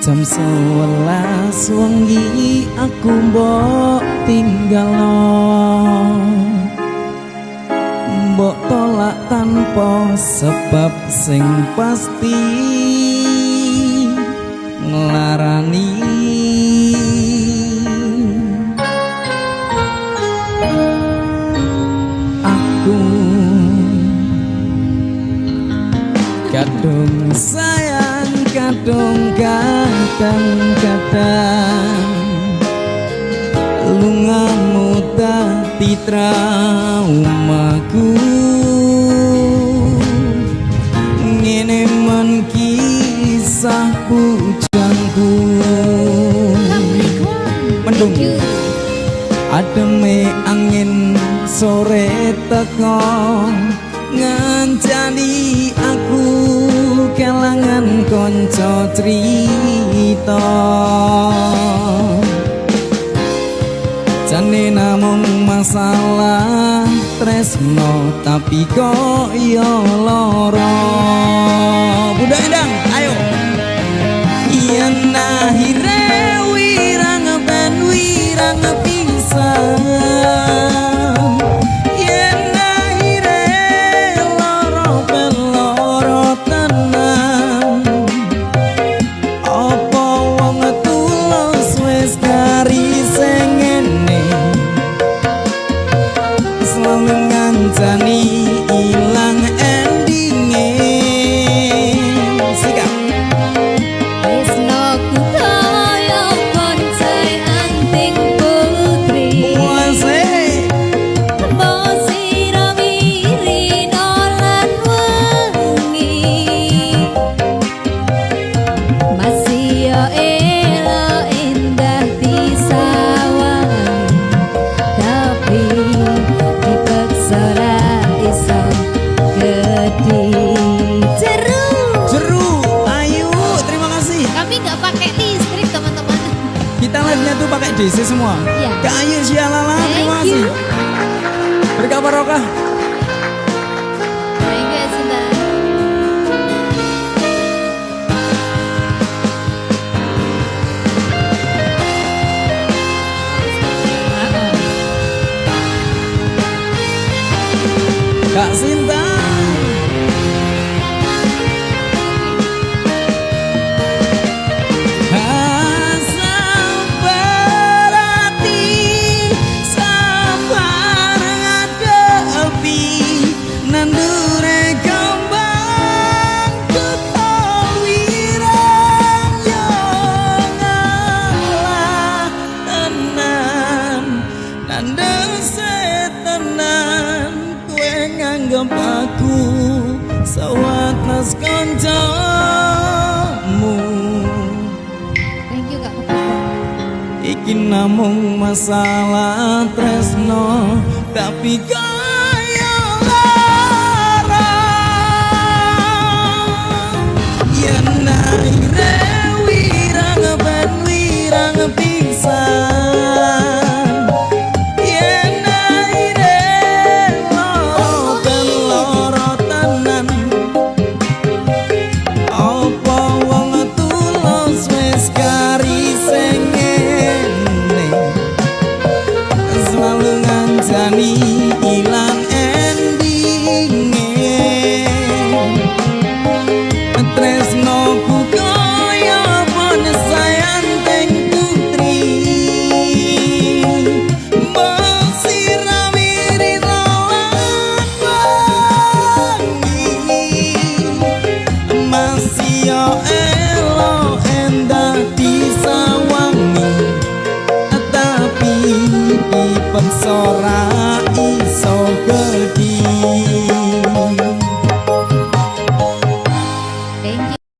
Jam 11 wengi aku mbok tinggalo, mbok tolak tanpa sebab sing pasti ngelarani. Aku kadung sayang, kadung kadang-kadang lungamu dadi traumaku. Ngene men kisah bujangku, mendung ademe angin sore teko ngancani aku kelangan konco cerita. Jane namung masalah tresno tapi kok yo loro. Budaya Endang, ayo. Yen akhire wirang ben wirang pisan, yen akhire loro ben loro tenan. Apa wong tulus wis kari sing ngene, selalu ngancani ilang endinge. Sikap Tresnoku kaya koncai anting putri, mbok sira wirina lan wengi, masih yo elo endah disawang, tapi dipaksa ra iso gede. Jeru, ayo, terima kasih. Kami nggak pakai listrik teman-teman. Kita live-nya tuh pakai DC semua. Iya. Kak Ayu Syialala, terima Thank you. kasih. Berkah barokah. Thank you Sinta. Kak Sinta. Sabar hati, sabar ngadepi nandure kembang kepawirang yo ngalah tenan nandeng setenan. Kue nganggep aku sawatnas kancamu, Thank you Kak. iki namung masalah tresno tapi kaya lara. Yen akhire wirang ben wirang pisan, yen akhire loro ben loro tenan. Apa wong tulus wis kari sing ngene, selalu ngancani ilang endinge. Tresnoku kaya bonsai anting putri, mbok sira wirina lan wengi, masih yo elo endah disawangi, tapi dipaksa ra iso gede.